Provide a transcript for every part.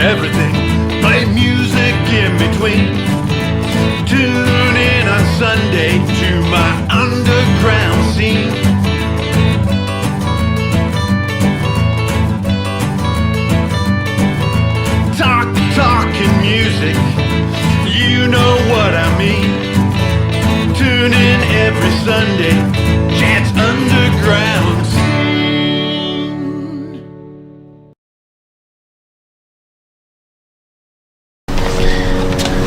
everything. Play music in between. Tune in on Sunday to my underground scene. Talking music, you know what I mean. Tune in every Sunday, Chad's Underground Scene.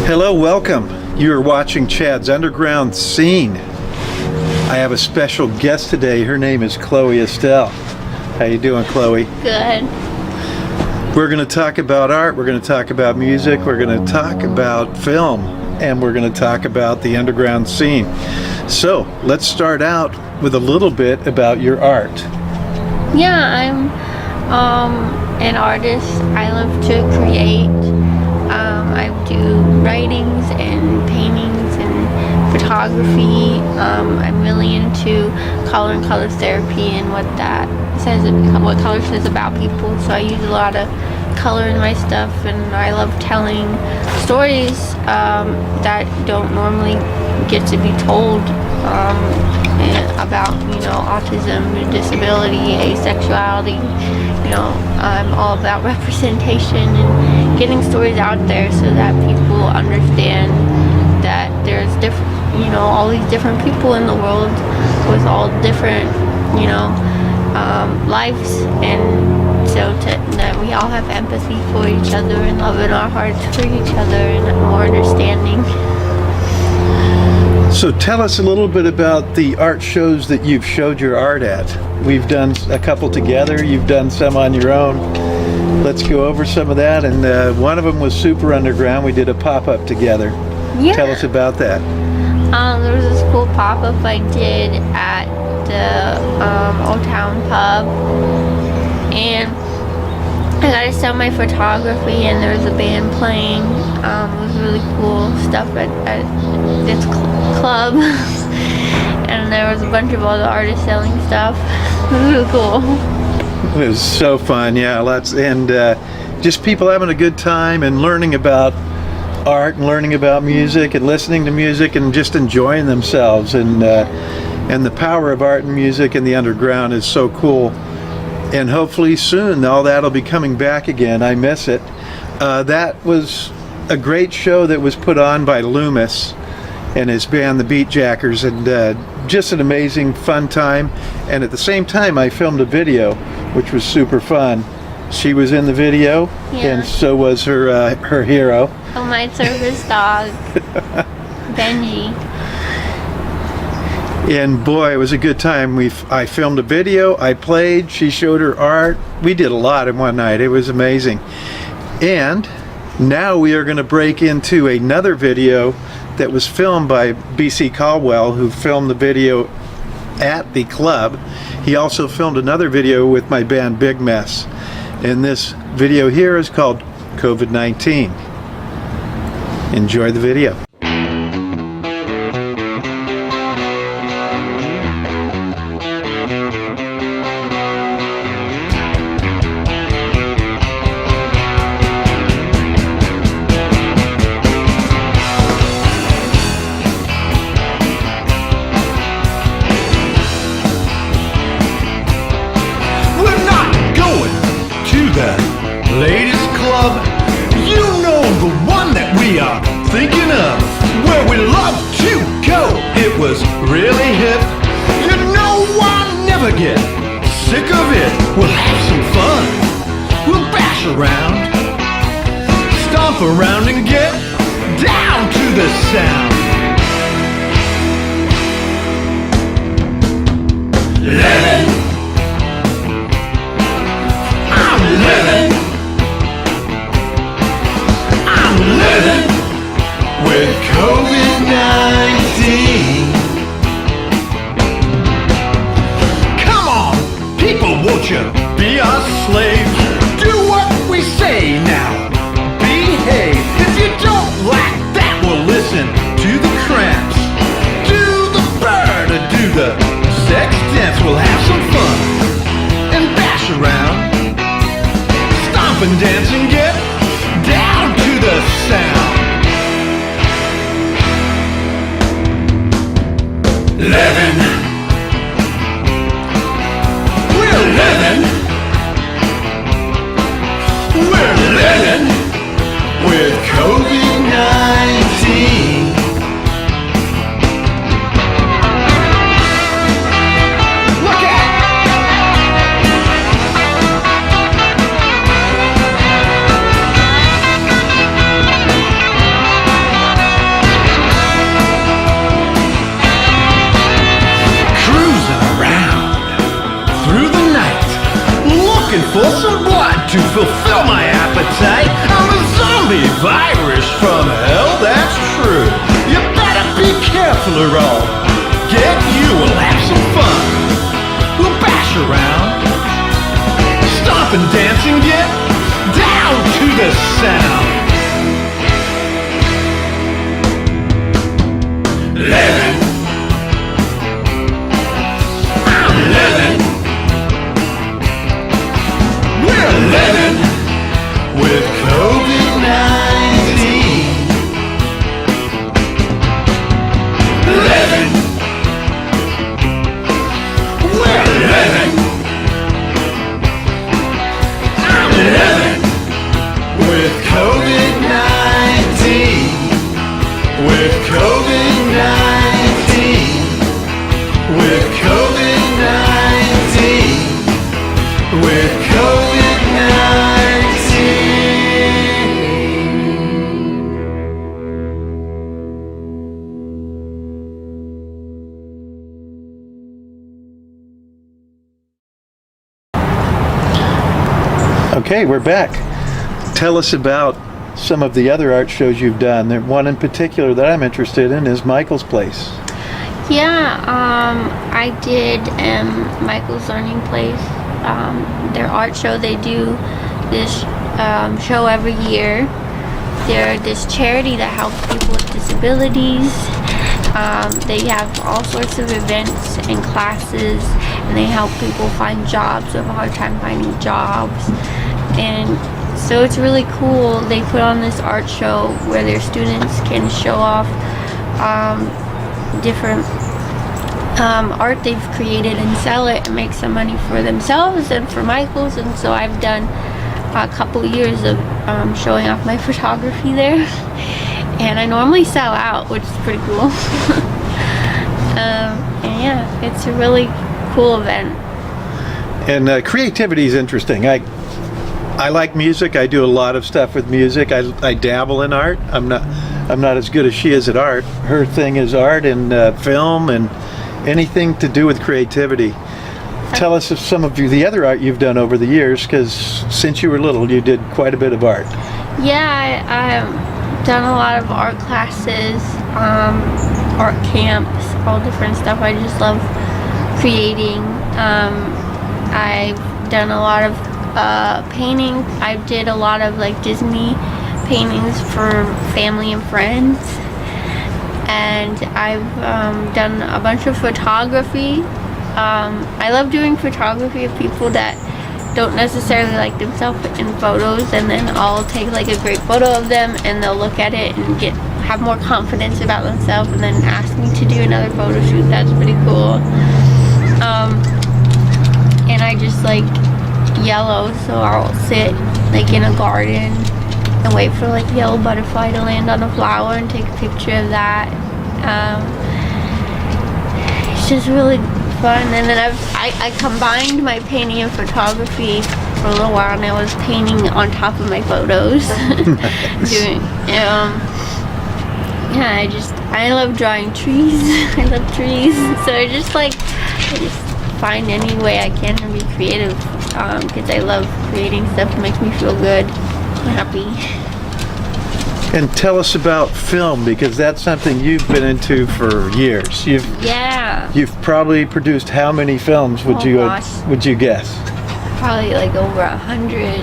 Hello, welcome. You are watching Chad's Underground Scene. I have a special guest today. Her name is Chloe Estelle. How you doing, Chloe? Good. We're going to talk about art, we're going to talk about music, we're going to talk about film, and we're going to talk about the underground scene. So, let's start out with a little bit about your art. Yeah, I'm an artist. I love to create. I do writings and paintings and photography. I'm really into color and color therapy and what that says, what color says about people. So I use a lot of color in my stuff, and I love telling stories that don't normally get to be told about, autism, disability, asexuality. I'm all about representation and getting stories out there so that people understand that there's different, all these different people in the world with all different, lives, and so that we all have empathy for each other and love in our hearts for each other and more understanding. So tell us a little bit about the art shows that you've showed your art at. We've done a couple together, you've done some on your own. Let's go over some of that, and one of them was super underground. We did a pop-up together. Yeah. Tell us about that. There was this cool pop-up I did at the Old Town Pub, and I got to sell my photography, and there was a band playing. It was really cool stuff at this club, and there was a bunch of other artists selling stuff. It was really cool. It was so fun, yeah. Just people having a good time and learning about art and learning about music and listening to music and just enjoying themselves. And the power of art and music in the underground is so cool. And hopefully soon all that'll be coming back again. I miss it. That was a great show that was put on by Loomis and his band, the Beatjackers, and just an amazing, fun time. And at the same time, I filmed a video, which was super fun. She was in the video, yeah. And so was her hero. Oh, my service dog, Benji. And boy, it was a good time. I filmed a video, I played, she showed her art. We did a lot in one night. It was amazing. And now we are going to break into another video that was filmed by B.C. Caldwell, who filmed the video at the club. He also filmed another video with my band Big Mess. And this video here is called COVID-19. Enjoy the video. Ladies Club, you know the one that we are thinking of, where we love to go. It was really hip. You know I'll never get sick of it. We'll have some fun. We'll bash around, stomp around and get down to the sound. Living, I'm living. Living with COVID-19. Come on, people, won't you be our slaves? Do what we say now. Behave. If you don't like that, well, listen to the Cramps. Do the bird or do the sex dance. We'll have some fun and bash around, to fulfill my appetite. I'm a zombie virus from hell, that's true. You better be careful or I'll get you. We'll have some fun. We'll bash around, stomp and dance and get down to the sound. Living, I'm living. We're living with COVID-19. Living, we're living. I'm living with COVID-19. With COVID-19. With COVID-19. With Okay, we're back. Tell us about some of the other art shows you've done. The one in particular that I'm interested in is Michael's Place. Yeah, I did Michael's Learning Place. Their art show. They do this show every year. They're this charity that helps people with disabilities. They have all sorts of events and classes, and they help people find jobs who have a hard time finding jobs. And so it's really cool. They put on this art show where their students can show off different art they've created and sell it and make some money for themselves and for Michael's. And so I've done a couple years of showing off my photography there, and I normally sell out, which is pretty cool. And yeah, it's a really cool event. And creativity is interesting. I like music. I do a lot of stuff with music. I dabble in art. I'm not as good as she is at art. Her thing is art and film and anything to do with creativity. Tell us of some of the other art you've done over the years, because since you were little, you did quite a bit of art. Yeah, I've done a lot of art classes, art camps, all different stuff. I just love creating. I've done a lot of painting. I did a lot of like Disney paintings for family and friends, and I've done a bunch of photography. I love doing photography of people that don't necessarily like themselves in photos, and then I'll take like a great photo of them and they'll look at it and have more confidence about themselves and then ask me to do another photo shoot. That's pretty cool. And I just like yellow, so I'll sit like in a garden and wait for like the yellow butterfly to land on a flower and take a picture of that. It's just really fun. And then I combined my painting and photography for a little while, and I was painting on top of my photos. I love drawing trees. I love trees, so I just find any way I can to be creative, because I love creating stuff that makes me feel good and happy. And tell us about film, because that's something you've been into for years. You've probably produced how many films would you guess? Probably like over 100.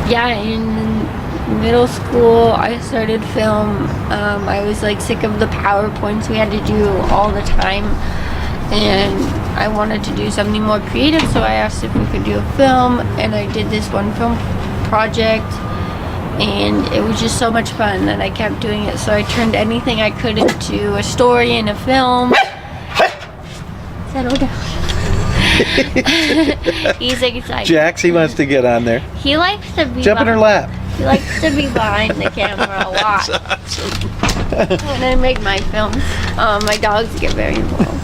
In middle school I started film. I was like sick of the PowerPoints we had to do all the time, and I wanted to do something more creative, so I asked if we could do a film, and I did this one film project, and it was just so much fun that I kept doing it. So I turned anything I could into a story and a film. Settle down. He's excited. Jax, he wants to get on there. He likes to be Jump in her lap. He likes to be behind the camera a lot. That's awesome. When I make my films, my dogs get very involved.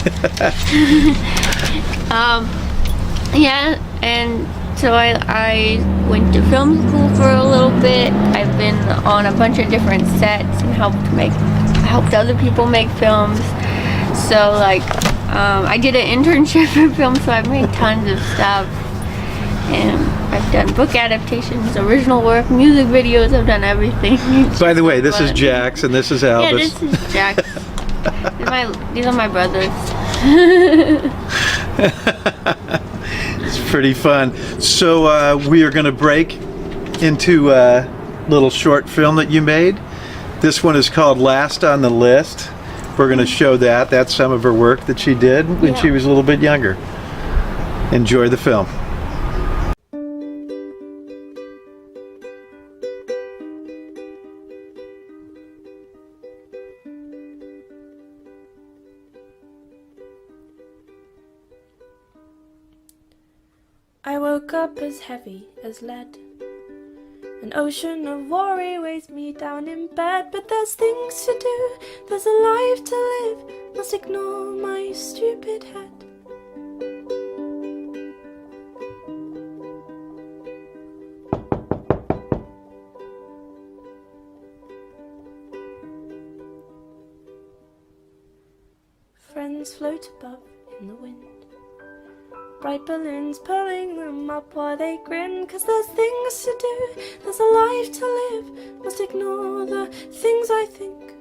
And so I went to film school for a little bit. I've been on a bunch of different sets and helped other people make films. So I did an internship for film, so I've made tons of stuff. And I've done book adaptations, original work, music videos. I've done everything. By the way, this is Fun. Jax and this is Yeah, Albus. this is Jack. These are my brothers. It's pretty fun. So we are going to break into a little short film that you made. This one is called Last on the List. We're going to show that. That's some of her work that she did when she was a little bit younger. Enjoy the film. I woke up as heavy as lead. An ocean of worry weighs me down in bed. But there's things to do, there's a life to live. Must ignore my stupid head. Friends float above in the wind. Bright balloons pulling them up while they grin. 'Cause there's things to do, there's a life to live. Must ignore the things I think.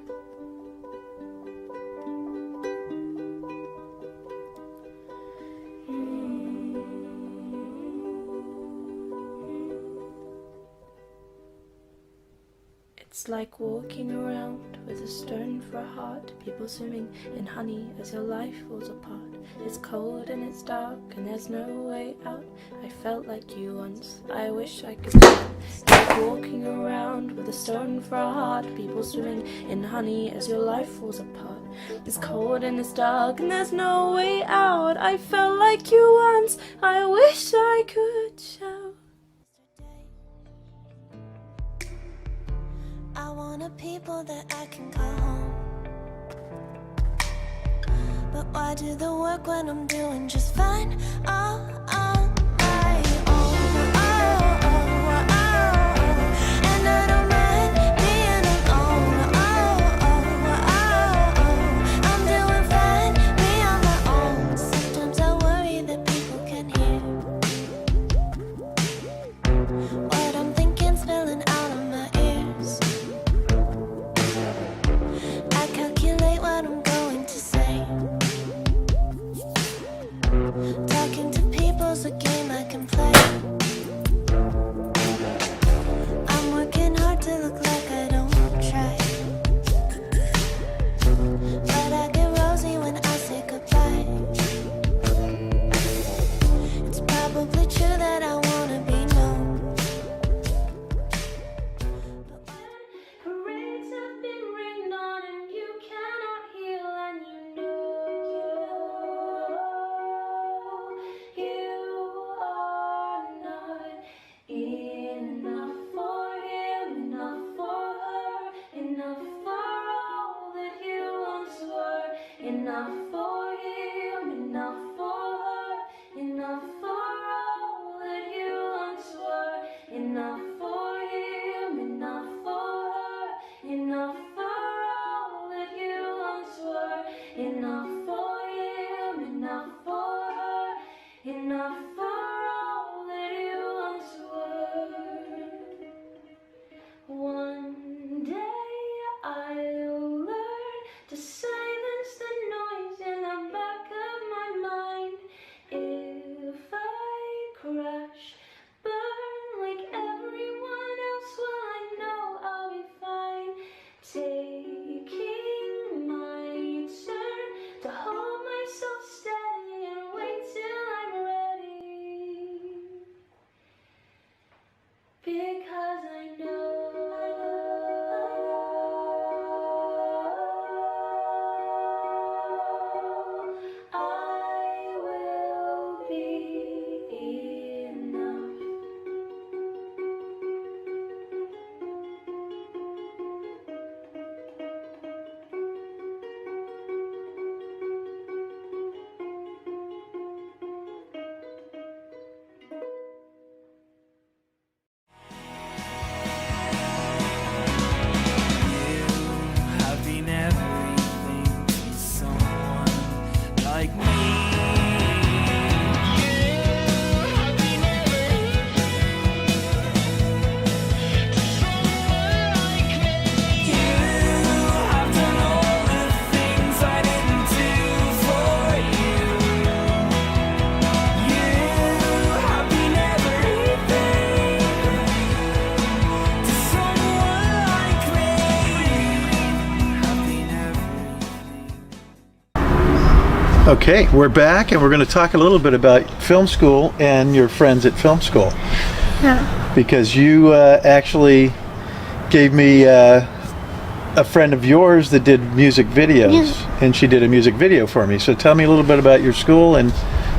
It's like walking around with a stone for a heart. People swimming in honey as your life falls apart. It's cold and it's dark and there's no way out. I felt like you once, I wish I could swim. It's like walking around with a stone for a heart. People swimming in honey as your life falls apart. It's cold and it's dark and there's no way out. I felt like you once, I wish I could shout. I want a people that I can call home. But why do the work when I'm doing just fine all on my own? And I don't mind being alone. I'm doing fine, be on my own. Sometimes I worry that people can hear what I'm thinking spilling out of my ears. I calculate what I'm going to say. Talking to people Okay, we're back and we're going to talk a little bit about film school and your friends at film school. Yeah. Because you actually gave me a friend of yours that did music videos, and she did a music video for me. So tell me a little bit about your school and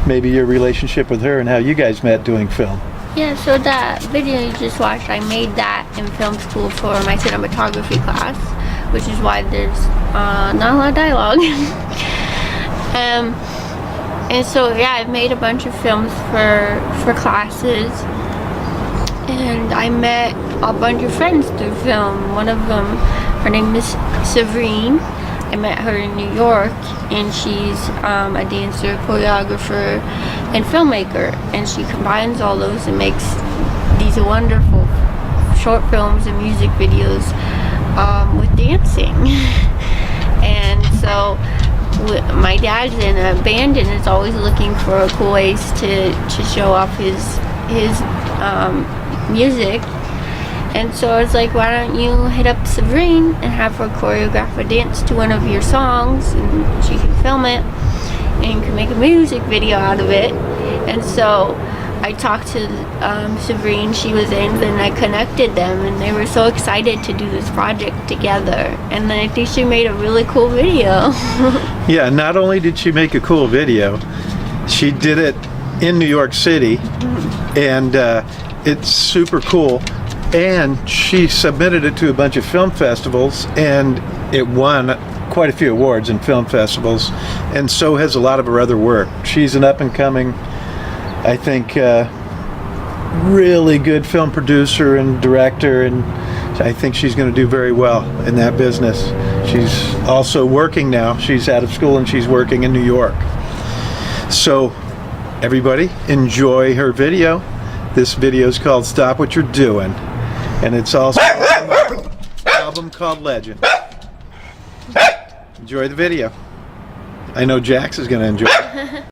maybe your relationship with her and how you guys met doing film. Yeah, so that video you just watched, I made that in film school for my cinematography class, which is why there's not a lot of dialogue. And so yeah, I've made a bunch of films for classes, and I met a bunch of friends through film. One of them, her name is Severine. I met her in New York, and she's a dancer, choreographer, and filmmaker, and she combines all those and makes these wonderful short films and music videos with dancing. And so my dad's in a band and is always looking for cool ways to show off his music. And so I was like, why don't you hit up Severine and have her choreograph a dance to one of your songs, and she can film it and you can make a music video out of it. And so I talked to Severine, she was in, and I connected them, and they were so excited to do this project together. And then I think she made a really cool video. Yeah, not only did she make a cool video, she did it in New York City, and it's super cool. And she submitted it to a bunch of film festivals, and it won quite a few awards in film festivals, and so has a lot of her other work. She's an up-and-coming, I think, really good film producer and director, and I think she's going to do very well in that business. She's also working now. She's out of school and she's working in New York. So everybody enjoy her video. This video is called Stop What You're Doing, and it's also an album called Legend. Enjoy the video. I know Jax is going to enjoy it.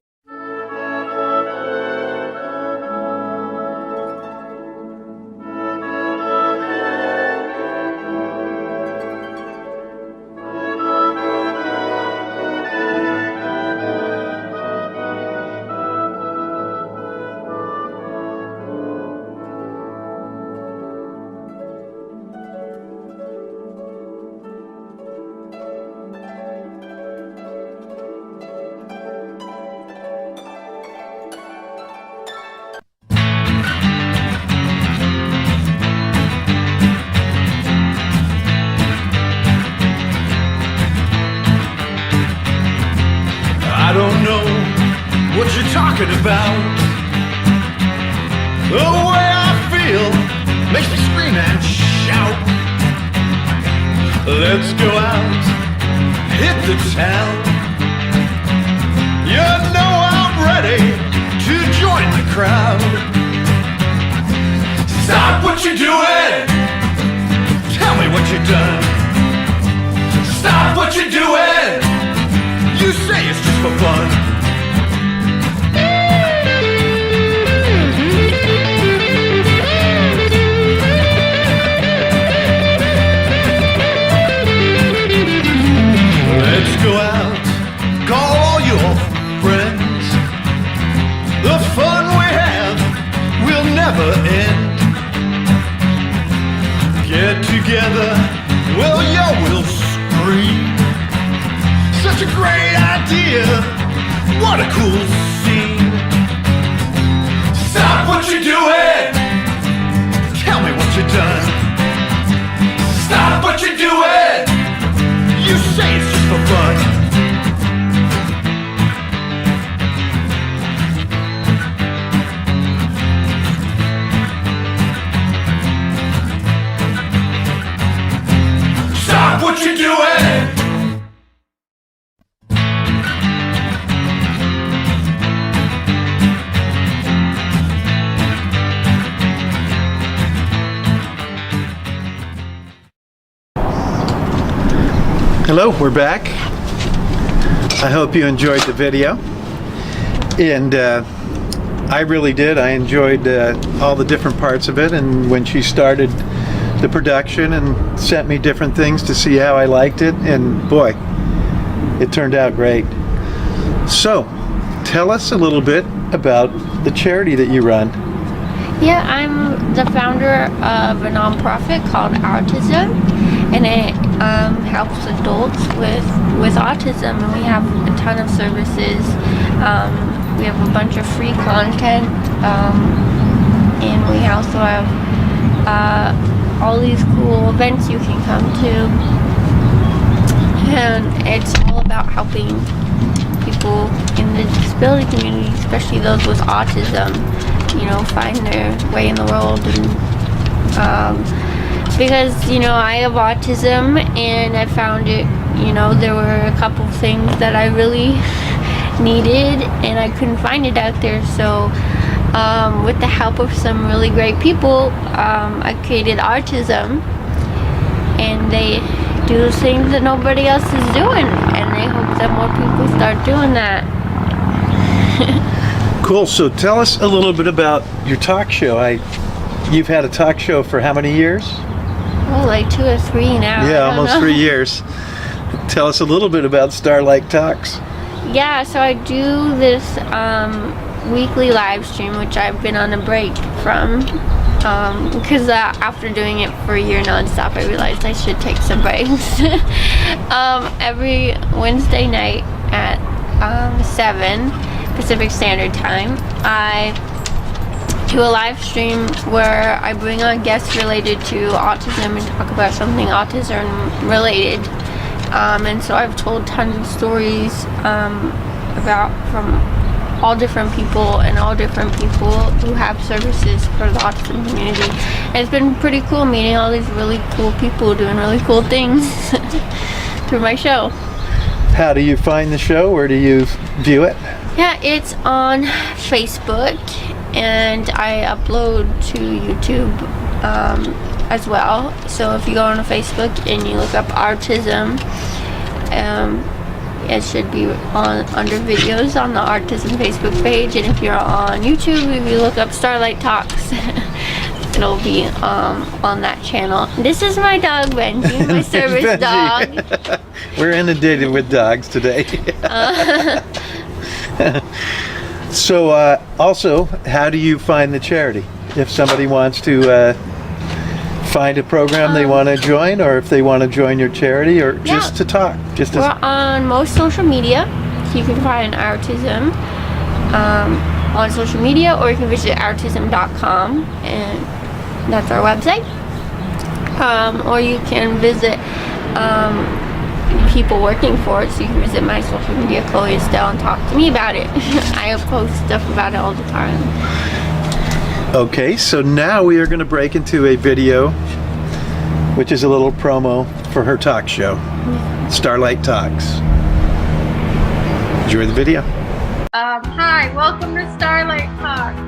I don't know what you're talking about. The way I feel makes me scream and shout. Let's go out, hit the town. You know I'm ready to join the crowd. Stop what you're doing. Tell me what you've done. Stop what you're doing. You say it's just for fun. Let's go out, call all your friends. The fun we have will never end. Get together, well, yo, we'll scream. Such a great idea, what a cool scene. Stop what you're doing. Tell me what you've done. Stop what you're doing. You say it's just for fun. Stop what you're doing. Hello, we're back. I hope you enjoyed the video, and I really did. I enjoyed all the different parts of it, and when she started the production and sent me different things to see how I liked it, and boy, it turned out great. So, tell us a little bit about the charity that you run. Yeah, I'm the founder of a nonprofit called Autism, and it helps adults with autism, and we have a ton of services. We have a bunch of free content, and we also have all these cool events you can come to, and it's all about helping people in the disability community, especially those with autism, you know, find their way in the world. And because, you know, I have autism, and I found it, you know, there were a couple things that I really needed, and I couldn't find it out there. So with the help of some really great people, I created Autism, and they do things that nobody else is doing, and I hope that more people start doing that. Cool. So tell us a little bit about your talk show. You've had a talk show for how many years? Oh, like 2 or 3 now. Yeah, almost 3 years. Tell us a little bit about Starlight Talks. Yeah, so I do this weekly live stream, which I've been on a break from, because after doing it for a year nonstop, I realized I should take some breaks. Every Wednesday night at 7 Pacific Standard Time, I do a live stream where I bring on guests related to autism and talk about something autism related. And so I've told tons of stories from all different people who have services for the autism community. And it's been pretty cool meeting all these really cool people doing really cool things through my show. How do you find the show? Where do you view it? Yeah, it's on Facebook, and I upload to YouTube as well. So if you go on Facebook and you look up Autism, it should be under videos on the Autism Facebook page. And if you're on YouTube, if you look up Starlight Talks, it'll be on that channel. This is my dog, Benji, my service Benji. dog. We're inundated with dogs today. So also, how do you find the charity? If somebody wants to find a program they want to join, or if they want to join your charity, or just to talk. We're on most social media. You can find Autism on social media, or you can visit autism.com, and that's our website. Or you can visit people working for it, so you can visit my social media, Chloe Estelle, and talk to me about it. I post stuff about it all the time. Okay, so now we are going to break into a video, which is a little promo for her talk show, Starlight Talks. Enjoy the video. Hi, welcome to Starlight Talks.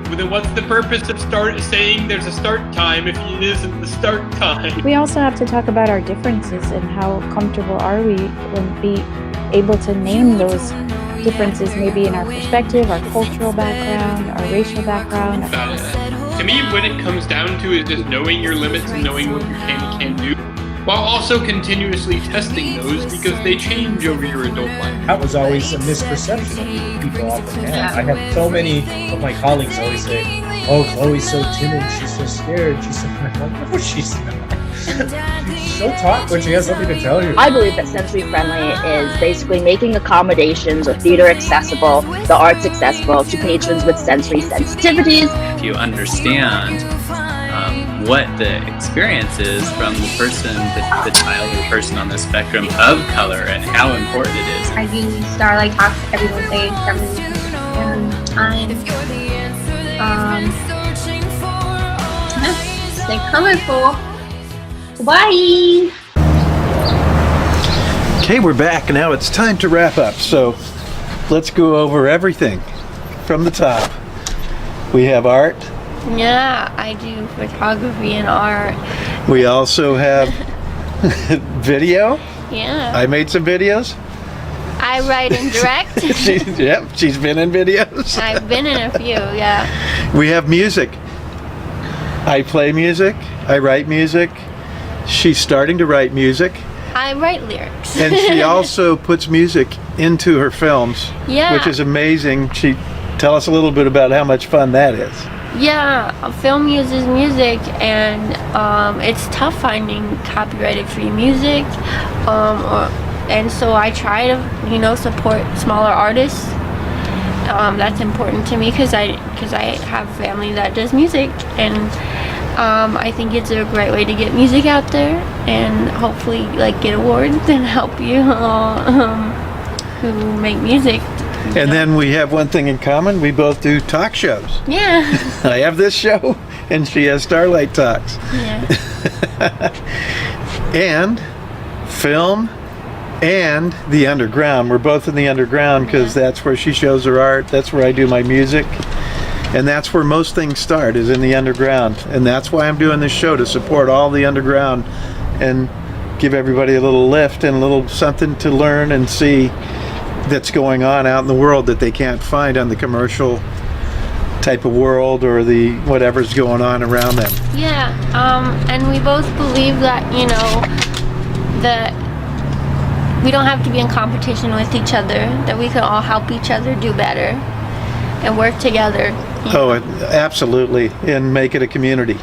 Well, then what's the purpose of saying there's a start time if it isn't the start time? We also have to talk about our differences and how comfortable are we when be able to name those differences, maybe in our perspective, our cultural background, our racial background. To me, what it comes down to is just knowing your limits and knowing what you can and can't do, while also continuously testing those because they change over your adult life. That was always a misperception that people often have. I have so many of my colleagues always say, "Oh, Chloe's so timid, she's so scared, she's so..." I'm like, "No, she's not. She'll talk when she has something to tell you." I believe that sensory friendly is basically making accommodations or theater accessible, the arts accessible to patrons with sensory sensitivities. If you understand what the experience is from the person, the child or person on the spectrum of color, and how important it is. I do Starlight Talks every Wednesday, 7 and stay colorful. Bye! Okay, we're back. Now it's time to wrap up. So let's go over everything from the top. We have art. Yeah, I do photography and art. We also have video. Yeah. I made some videos. I write and direct. She's been in videos. I've been in a few, yeah. We have music. I play music. I write music. She's starting to write music. I write lyrics. And she also puts music into her films, Yeah. which is amazing. Tell us a little bit about how much fun that is. Yeah, film uses music, and it's tough finding copyrighted free music, and so I try to, support smaller artists. That's important to me because I have family that does music, and I think it's a great way to get music out there and hopefully get awards and help you who make music. And then we have one thing in common. We both do talk shows. Yeah. I have this show, and she has Starlight Talks. Yeah. And film and the underground. We're both in the underground because that's where she shows her art. That's where I do my music. And that's where most things start, is in the underground. And that's why I'm doing this show, to support all the underground and give everybody a little lift and a little something to learn and see that's going on out in the world that they can't find on the commercial type of world or the whatever's going on around them. Yeah, and we both believe that, that we don't have to be in competition with each other, that we can all help each other do better and work together. Oh, absolutely, and make it a community.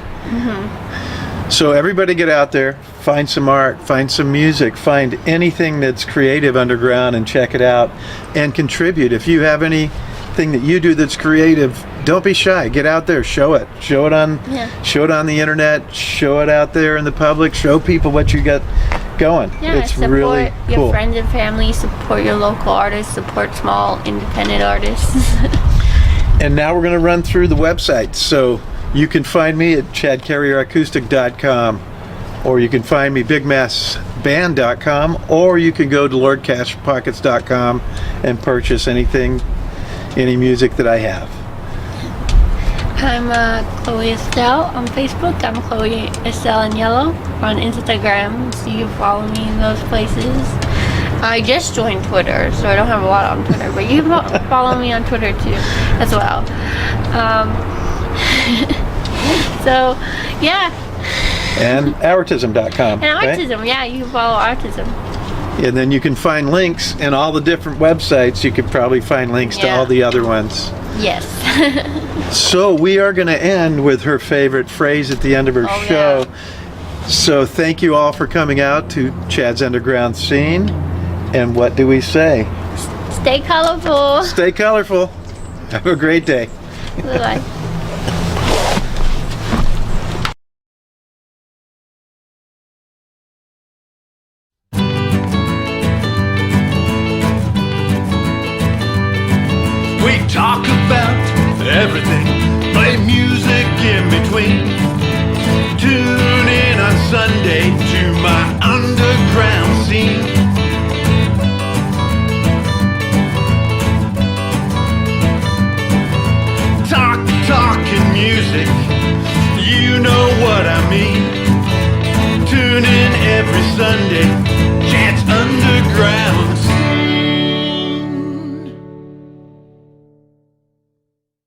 So everybody get out there, find some art, find some music, find anything that's creative underground and check it out and contribute. If you have anything that you do that's creative, don't be shy. Get out there, show it. Show it on the internet, show it out there in the public, show people what you got going. Yeah, it's support really your cool. friends and family, support your local artists, support small independent artists. And now we're going to run through the websites. So you can find me at chadcarrieracoustic.com, or you can find me bigmassband.com, or you can go to lordcashpockets.com and purchase any music that I have. I'm Chloe Estelle on Facebook. I'm Chloe Estelle in Yellow on Instagram, so you can follow me in those places. I just joined Twitter, so I don't have a lot on Twitter, but you can follow me on Twitter too, as well. So, yeah. And Artism.com. And right? Artism, yeah, you can follow Artism. And then you can find links in all the different websites. You could probably find links to all the other ones. Yes. So we are going to end with her favorite phrase at the end of her show. Yeah. So thank you all for coming out to Chad's Underground Scene. And what do we say? Stay colorful. Stay colorful. Have a great day. Bye-bye. We talk about everything, play music.